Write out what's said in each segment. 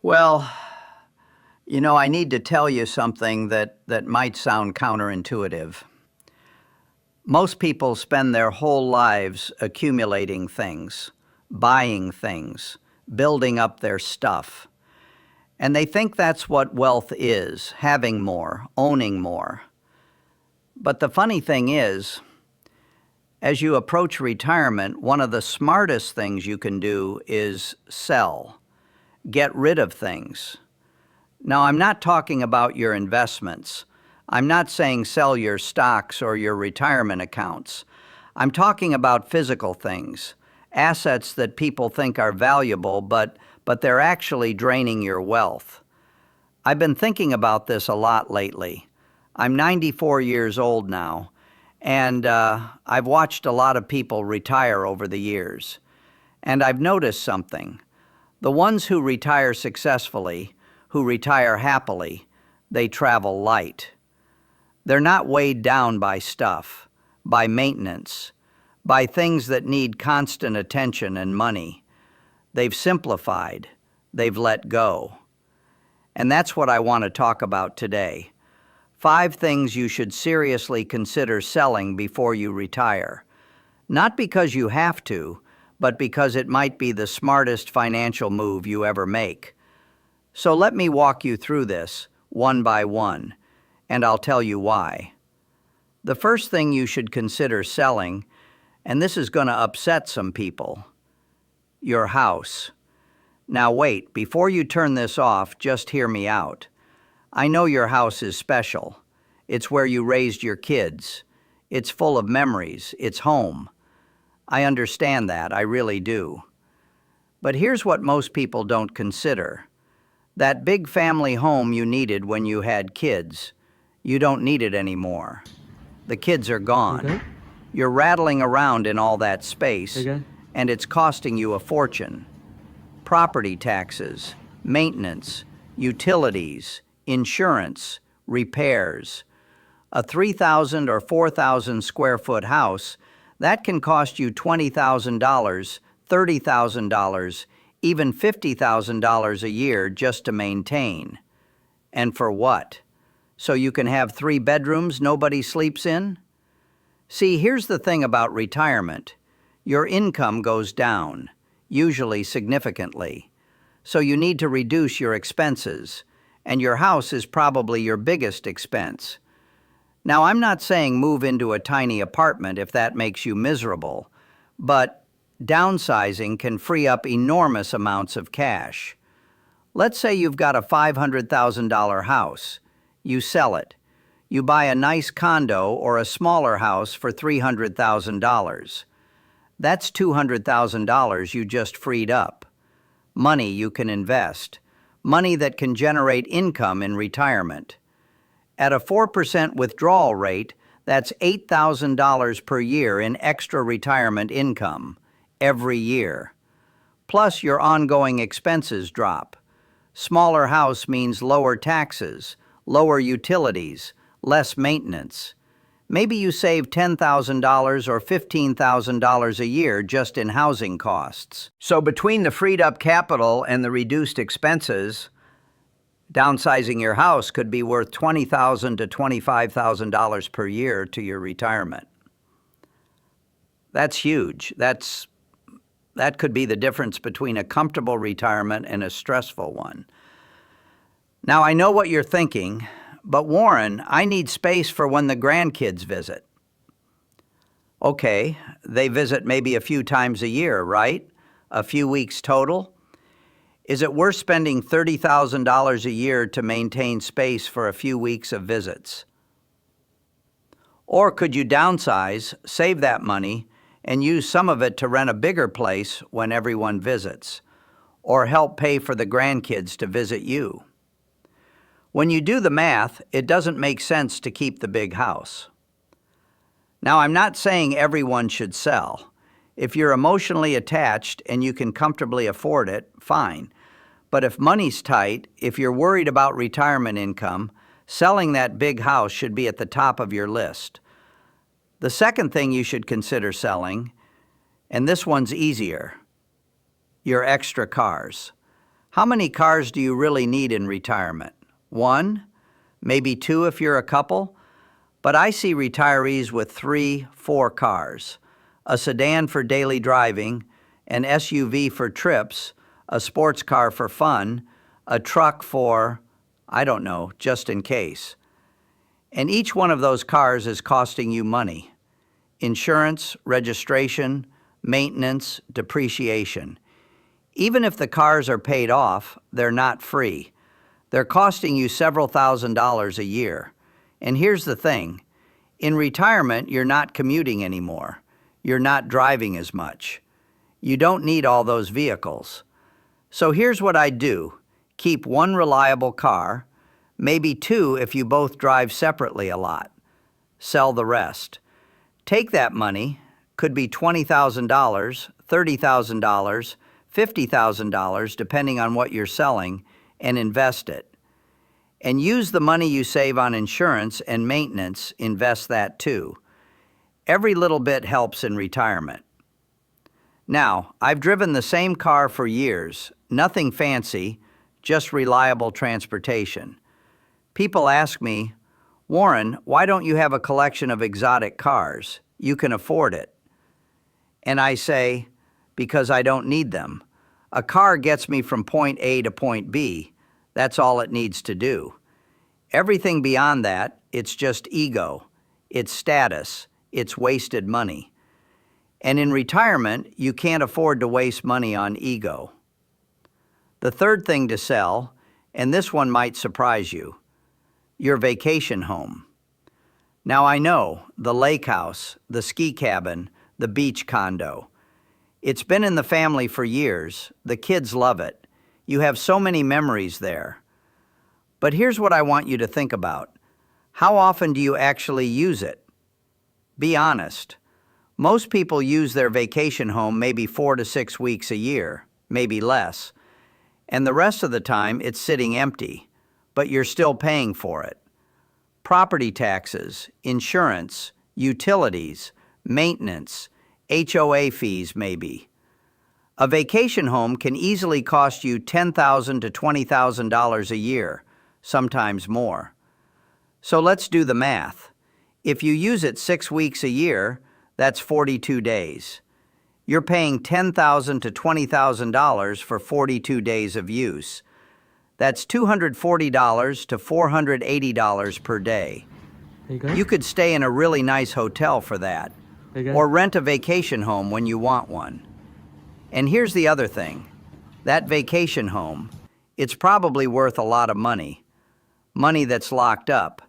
Well, I need to tell you something that might sound counterintuitive. Most people spend their whole lives accumulating things, buying things, building up their stuff. And they think that's what wealth is, having more, owning more. But the funny thing is, as you approach retirement, one of the smartest things you can do is sell, get rid of things. Now, I'm not talking about your investments. I'm not saying sell your stocks or your retirement accounts. I'm talking about physical things, assets that people think are valuable, but they're actually draining your wealth. I've been thinking about this a lot lately. I'm 94 years old now, and I've watched a lot of people retire over the years. And I've noticed something. The ones who retire successfully, who retire happily, they travel light. They're not weighed down by stuff, by maintenance, by things that need constant attention and money. They've simplified. They've let go. And that's what I want to talk about today. 5 things you should seriously consider selling before you retire. Not because you have to, but because it might be the smartest financial move you ever make. So let me walk you through this, one by one, and I'll tell you why. The first thing you should consider selling, and this is going to upset some people, your house. Now wait, before you turn this off, just hear me out. I know your house is special. It's where you raised your kids. It's full of memories. It's home. I understand that, I really do. But here's what most people don't consider. That big family home you needed when you had kids, you don't need it anymore. The kids are gone. Okay. You're rattling around in all that space, Okay. and it's costing you a fortune. Property taxes, maintenance, utilities, insurance, repairs. A 3,000 or 4,000 square foot house, that can cost you $20,000, $30,000, even $50,000 a year just to maintain. And for what? So you can have 3 bedrooms nobody sleeps in? See, here's the thing about retirement. Your income goes down, usually significantly. So you need to reduce your expenses, and your house is probably your biggest expense. Now, I'm not saying move into a tiny apartment if that makes you miserable, but downsizing can free up enormous amounts of cash. Let's say you've got a $500,000 house. You sell it. You buy a nice condo or a smaller house for $300,000. That's $200,000 you just freed up. Money you can invest. Money that can generate income in retirement. At a 4% withdrawal rate, that's $8,000 per year in extra retirement income, every year. Plus your ongoing expenses drop. Smaller house means lower taxes, lower utilities, less maintenance. Maybe you save $10,000 or $15,000 a year just in housing costs. So between the freed up capital and the reduced expenses, downsizing your house could be worth $20,000 to $25,000 per year to your retirement. That's huge. That could be the difference between a comfortable retirement and a stressful one. Now, I know what you're thinking, but Warren, I need space for when the grandkids visit. Okay, they visit maybe a few times a year, right? A few weeks total? Is it worth spending $30,000 a year to maintain space for a few weeks of visits? Or could you downsize, save that money, and use some of it to rent a bigger place when everyone visits, or help pay for the grandkids to visit you? When you do the math, it doesn't make sense to keep the big house. Now, I'm not saying everyone should sell. If you're emotionally attached and you can comfortably afford it, fine. But if money's tight, if you're worried about retirement income, selling that big house should be at the top of your list. The second thing you should consider selling, and this one's easier, your extra cars. How many cars do you really need in retirement? One? Maybe two if you're a couple? But I see retirees with 3, 4 cars. A sedan for daily driving, an SUV for trips, a sports car for fun, a truck for, I don't know, just in case. And each one of those cars is costing you money. Insurance, registration, maintenance, depreciation. Even if the cars are paid off, they're not free. They're costing you several $1,000s a year. And here's the thing. In retirement, you're not commuting anymore. You're not driving as much. You don't need all those vehicles. So here's what I do. Keep one reliable car, maybe two if you both drive separately a lot. Sell the rest. Take that money, could be $20,000, $30,000, $50,000, depending on what you're selling, and invest it. And use the money you save on insurance and maintenance, invest that too. Every little bit helps in retirement. Now, I've driven the same car for years, nothing fancy, just reliable transportation. People ask me, Warren, why don't you have a collection of exotic cars? You can afford it. And I say, because I don't need them. A car gets me from point A to point B. That's all it needs to do. Everything beyond that, it's just ego. It's status. It's wasted money. And in retirement, you can't afford to waste money on ego. The third thing to sell, and this one might surprise you, your vacation home. Now I know, the lake house, the ski cabin, the beach condo. It's been in the family for years. The kids love it. You have so many memories there. But here's what I want you to think about. How often do you actually use it? Be honest. Most people use their vacation home maybe 4 to 6 weeks a year, maybe less. And the rest of the time it's sitting empty, but you're still paying for it. Property taxes, insurance, utilities, maintenance, HOA fees maybe. A vacation home can easily cost you $10,000 to $20,000 a year, sometimes more. So let's do the math. If you use it 6 weeks a year, that's 42 days. You're paying $10,000 to $20,000 for 42 days of use. That's $240 to $480 per day. You could stay in a really nice hotel for that, or rent a vacation home when you want one. And here's the other thing. That vacation home, it's probably worth a lot of money. Money that's locked up,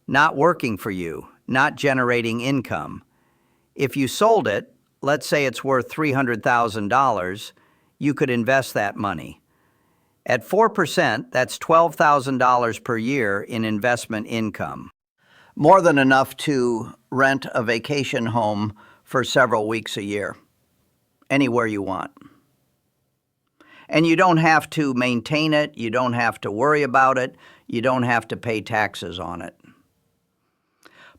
not working for you, not generating income. If you sold it, let's say it's worth $300,000, you could invest that money. At 4%, that's $12,000 per year in investment income. More than enough to rent a vacation home for several weeks a year, anywhere you want. And you don't have to maintain it, you don't have to worry about it, you don't have to pay taxes on it.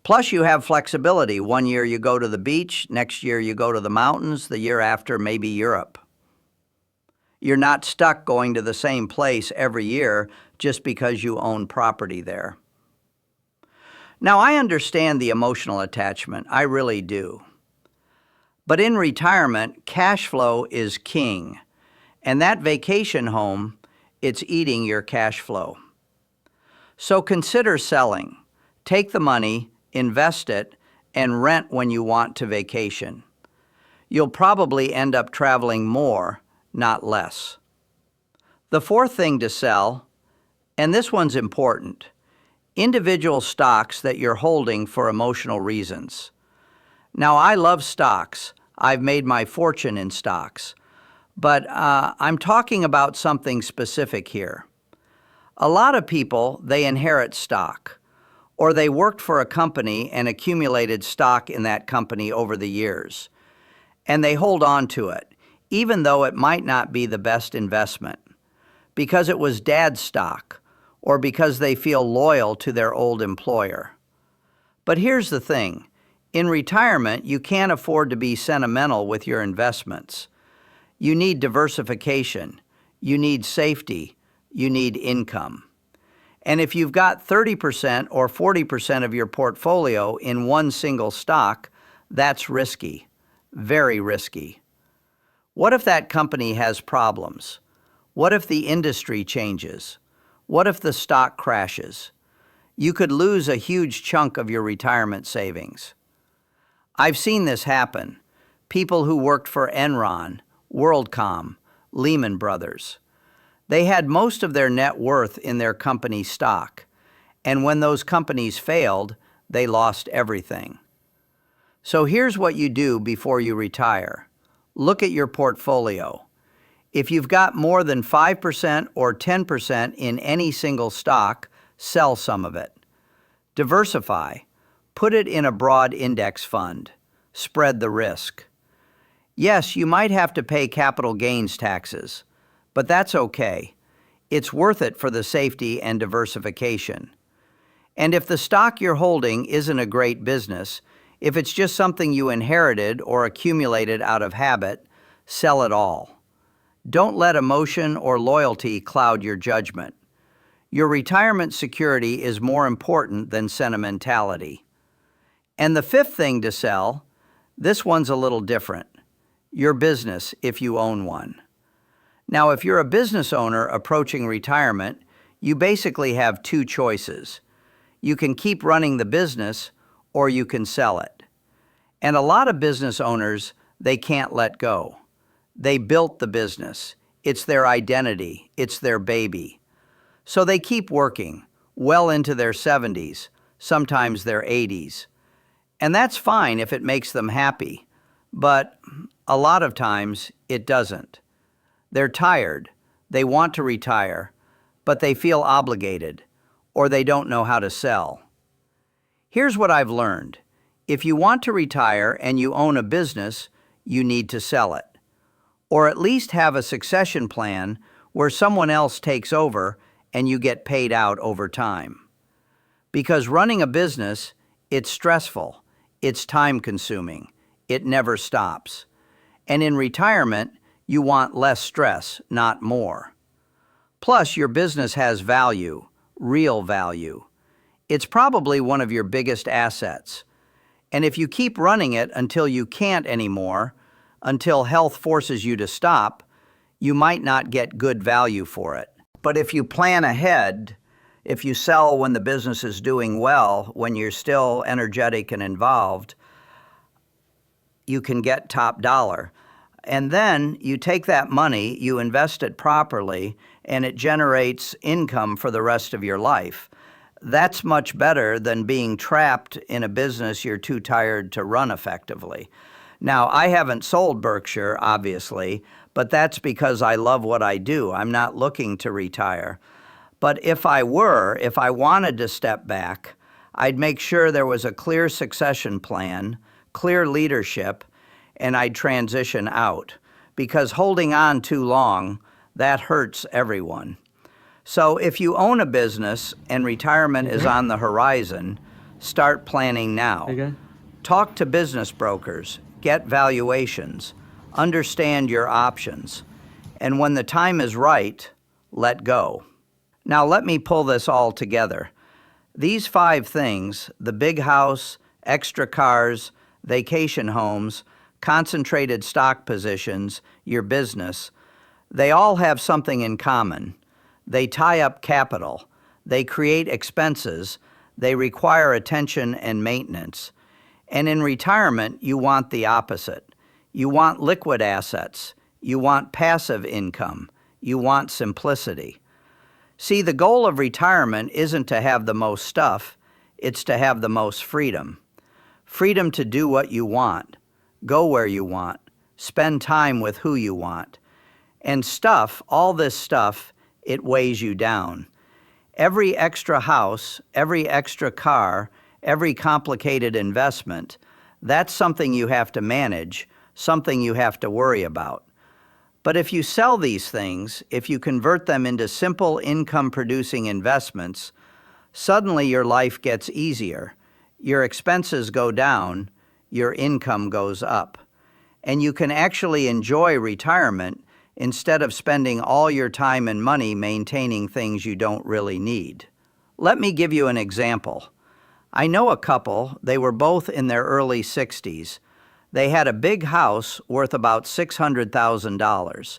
Plus, you have flexibility. One year you go to the beach, next year you go to the mountains, the year after maybe Europe. You're not stuck going to the same place every year just because you own property there. Now, I understand the emotional attachment. I really do. But in retirement, cash flow is king. And that vacation home, it's eating your cash flow. So consider selling. Take the money, invest it, and rent when you want to vacation. You'll probably end up traveling more, not less. The fourth thing to sell, and this one's important, individual stocks that you're holding for emotional reasons. Now, I love stocks. I've made my fortune in stocks. But I'm talking about something specific here. A lot of people, they inherit stock, or they worked for a company and accumulated stock in that company over the years. And they hold on to it, even though it might not be the best investment, because it was dad's stock, or because they feel loyal to their old employer. But here's the thing. In retirement, you can't afford to be sentimental with your investments. You need diversification. You need safety. You need income. And if you've got 30% or 40% of your portfolio in one single stock, that's risky, very risky. What if that company has problems? What if the industry changes? What if the stock crashes? You could lose a huge chunk of your retirement savings. I've seen this happen. People who worked for Enron, WorldCom, Lehman Brothers. They had most of their net worth in their company stock, and when those companies failed, they lost everything. So here's what you do before you retire. Look at your portfolio. If you've got more than 5% or 10% in any single stock, sell some of it. Diversify. Put it in a broad index fund. Spread the risk. Yes, you might have to pay capital gains taxes, but that's okay. It's worth it for the safety and diversification. And if the stock you're holding isn't a great business, if it's just something you inherited or accumulated out of habit, sell it all. Don't let emotion or loyalty cloud your judgment. Your retirement security is more important than sentimentality. And the fifth thing to sell, this one's a little different. Your business, if you own one. Now, if you're a business owner approaching retirement, you basically have two choices. You can keep running the business, or you can sell it. And a lot of business owners, they can't let go. They built the business. It's their identity. It's their baby. So they keep working, well into their 70s, sometimes their 80s. And that's fine if it makes them happy, but a lot of times it doesn't. They're tired, they want to retire, but they feel obligated, or they don't know how to sell. Here's what I've learned. If you want to retire and you own a business, you need to sell it. Or at least have a succession plan where someone else takes over and you get paid out over time. Because running a business, it's stressful, it's time-consuming, it never stops. And in retirement, you want less stress, not more. Plus, your business has value, real value. It's probably one of your biggest assets. And if you keep running it until you can't anymore, until health forces you to stop, you might not get good value for it. But if you plan ahead, if you sell when the business is doing well, when you're still energetic and involved, you can get top dollar. And then you take that money, you invest it properly, and it generates income for the rest of your life. That's much better than being trapped in a business you're too tired to run effectively. Now, I haven't sold Berkshire, obviously, but that's because I love what I do. I'm not looking to retire. But if I wanted to step back, I'd make sure there was a clear succession plan, clear leadership, and I'd transition out. Because holding on too long, that hurts everyone. So if you own a business and retirement is on the horizon, start planning now. Talk to business brokers, get valuations, understand your options, and when the time is right, let go. Now let me pull this all together. These 5 things, the big house, extra cars, vacation homes, concentrated stock positions, your business, they all have something in common. They tie up capital, they create expenses, they require attention and maintenance. And in retirement, you want the opposite. You want liquid assets, you want passive income, you want simplicity. See, the goal of retirement isn't to have the most stuff, it's to have the most freedom. Freedom to do what you want, go where you want, spend time with who you want. And stuff, all this stuff, it weighs you down. Every extra house, every extra car, every complicated investment, that's something you have to manage, something you have to worry about. But if you sell these things, if you convert them into simple income-producing investments, suddenly your life gets easier. Your expenses go down, your income goes up. And you can actually enjoy retirement instead of spending all your time and money maintaining things you don't really need. Let me give you an example. I know a couple, they were both in their early 60s. They had a big house worth about $600,000.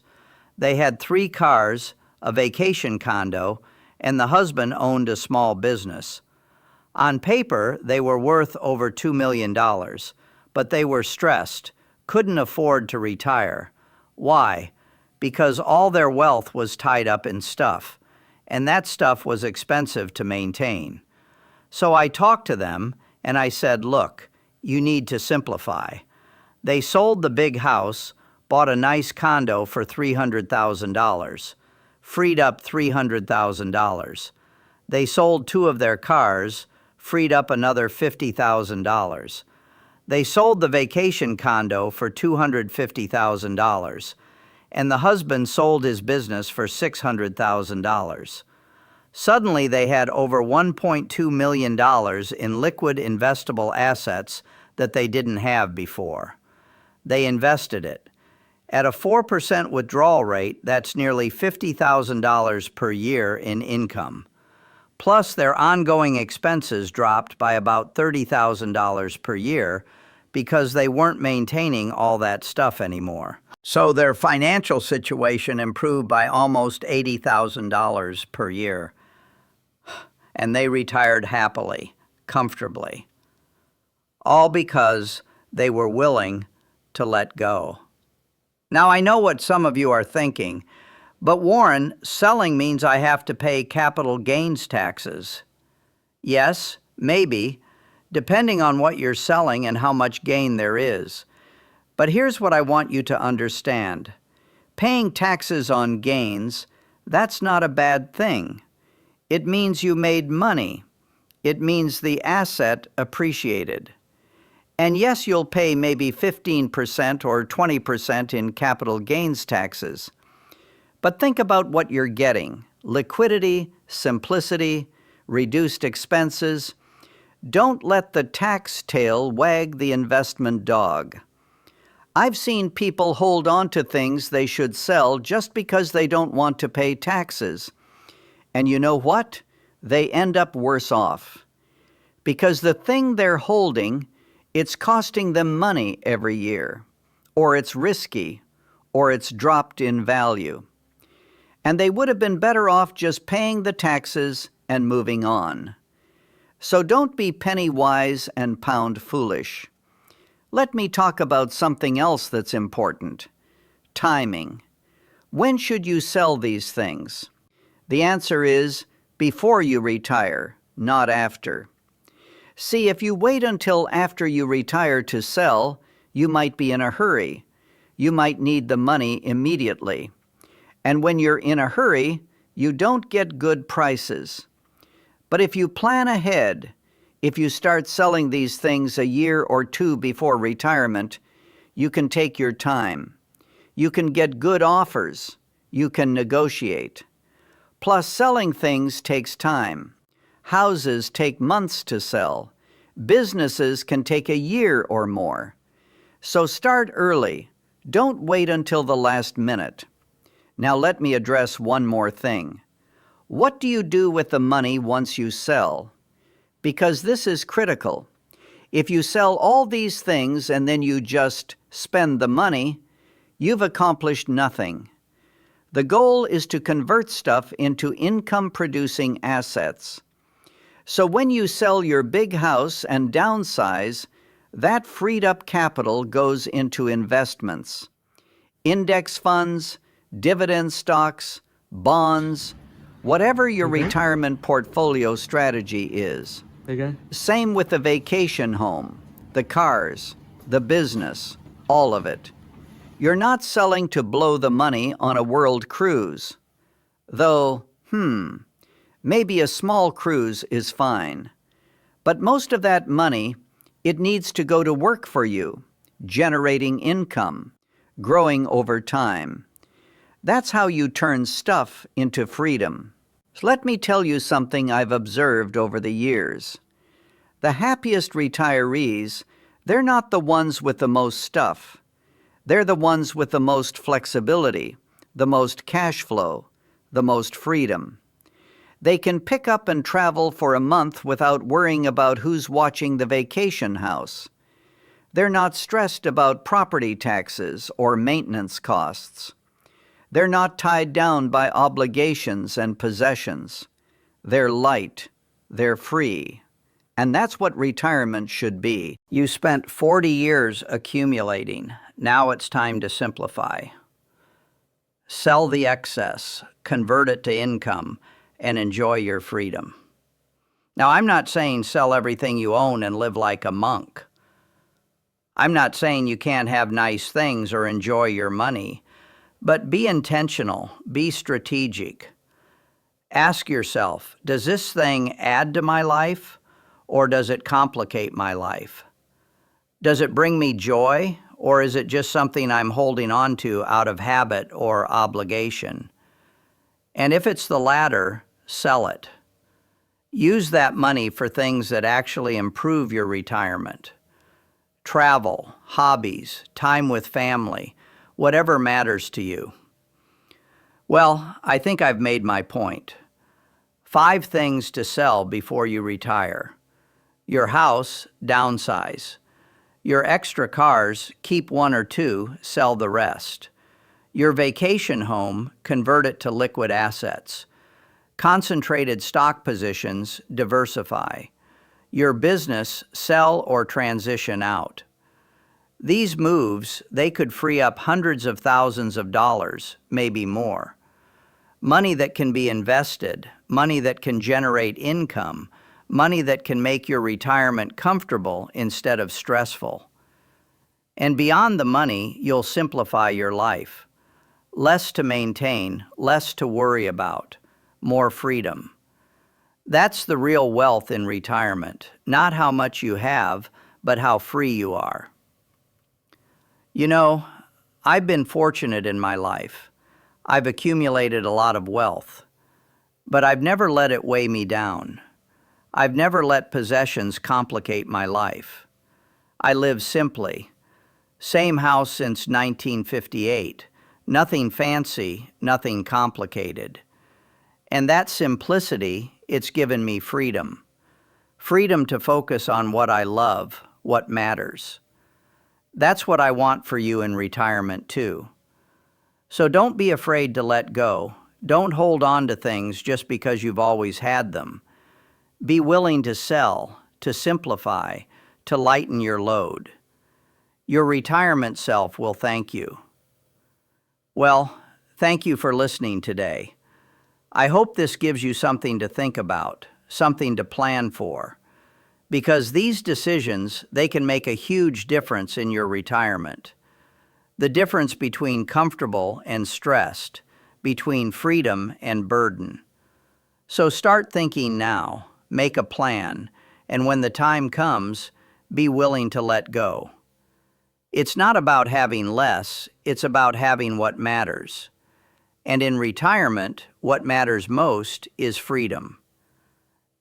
They had 3 cars, a vacation condo, and the husband owned a small business. On paper, they were worth over $2 million, but they were stressed, couldn't afford to retire. Why? Because all their wealth was tied up in stuff, and that stuff was expensive to maintain. So I talked to them, and I said, look, you need to simplify. They sold the big house, bought a nice condo for $300,000, freed up $300,000. They sold 2 of their cars, freed up another $50,000. They sold the vacation condo for $250,000, and the husband sold his business for $600,000. Suddenly, they had over $1.2 million in liquid investable assets that they didn't have before. They invested it. At a 4% withdrawal rate, that's nearly $50,000 per year in income. Plus, their ongoing expenses dropped by about $30,000 per year because they weren't maintaining all that stuff anymore. So their financial situation improved by almost $80,000 per year. And they retired happily, comfortably. All because they were willing to let go. Now, I know what some of you are thinking, but Warren, selling means I have to pay capital gains taxes. Yes, maybe, depending on what you're selling and how much gain there is. But here's what I want you to understand. Paying taxes on gains, that's not a bad thing. It means you made money. It means the asset appreciated. And yes, you'll pay maybe 15% or 20% in capital gains taxes. But think about what you're getting: liquidity, simplicity, reduced expenses. Don't let the tax tail wag the investment dog. I've seen people hold on to things they should sell just because they don't want to pay taxes. And you know what? They end up worse off. Because the thing they're holding, it's costing them money every year, or it's risky, or it's dropped in value. And they would have been better off just paying the taxes and moving on. So don't be penny wise and pound foolish. Let me talk about something else that's important: timing. When should you sell these things? The answer is before you retire, not after. See, if you wait until after you retire to sell, you might be in a hurry. You might need the money immediately. And when you're in a hurry, you don't get good prices. But if you plan ahead, if you start selling these things a year or 2 before retirement, you can take your time. You can get good offers. You can negotiate. Plus, selling things takes time. Houses take months to sell. Businesses can take a year or more. So start early. Don't wait until the last minute. Now let me address one more thing. What do you do with the money once you sell? Because this is critical. If you sell all these things and then you just spend the money, you've accomplished nothing. The goal is to convert stuff into income-producing assets. So when you sell your big house and downsize, that freed up capital goes into investments. Index funds, dividend stocks, bonds, whatever your retirement portfolio strategy is. Same with the vacation home, the cars, the business, all of it. You're not selling to blow the money on a world cruise. Though, maybe a small cruise is fine. But most of that money, it needs to go to work for you, generating income, growing over time. That's how you turn stuff into freedom. So let me tell you something I've observed over the years. The happiest retirees, they're not the ones with the most stuff. They're the ones with the most flexibility, the most cash flow, the most freedom. They can pick up and travel for a month without worrying about who's watching the vacation house. They're not stressed about property taxes or maintenance costs. They're not tied down by obligations and possessions. They're light. They're free. And that's what retirement should be. You spent 40 years accumulating. Now it's time to simplify. Sell the excess, convert it to income, and enjoy your freedom. Now, I'm not saying sell everything you own and live like a monk. I'm not saying you can't have nice things or enjoy your money, but be intentional, be strategic. Ask yourself, does this thing add to my life, or does it complicate my life? Does it bring me joy, or is it just something I'm holding on to out of habit or obligation? And if it's the latter, sell it. Use that money for things that actually improve your retirement. Travel, hobbies, time with family, whatever matters to you. Well, I think I've made my point. 5 things to sell before you retire. Your house, downsize. Your extra cars, keep 1 or 2, sell the rest. Your vacation home, convert it to liquid assets. Concentrated stock positions, diversify. Your business, sell or transition out. These moves, they could free up hundreds of thousands of dollars, maybe more. Money that can be invested, money that can generate income, money that can make your retirement comfortable instead of stressful. And beyond the money, you'll simplify your life. Less to maintain, less to worry about, more freedom. That's the real wealth in retirement, not how much you have, but how free you are. You know, I've been fortunate in my life. I've accumulated a lot of wealth, but I've never let it weigh me down. I've never let possessions complicate my life. I live simply. Same house since 1958. Nothing fancy, nothing complicated. And that simplicity, it's given me freedom. Freedom to focus on what I love, what matters. That's what I want for you in retirement too. So don't be afraid to let go. Don't hold on to things just because you've always had them. Be willing to sell, to simplify, to lighten your load. Your retirement self will thank you. Well, thank you for listening today. I hope this gives you something to think about, something to plan for, because these decisions, they can make a huge difference in your retirement. The difference between comfortable and stressed, between freedom and burden. So start thinking now, make a plan, and when the time comes, be willing to let go. It's not about having less, it's about having what matters. And in retirement, what matters most is freedom.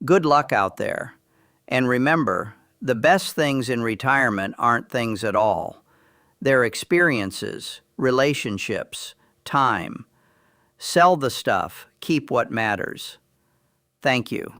Good luck out there. And remember, the best things in retirement aren't things at all. They're experiences, relationships, time. Sell the stuff, keep what matters. Thank you.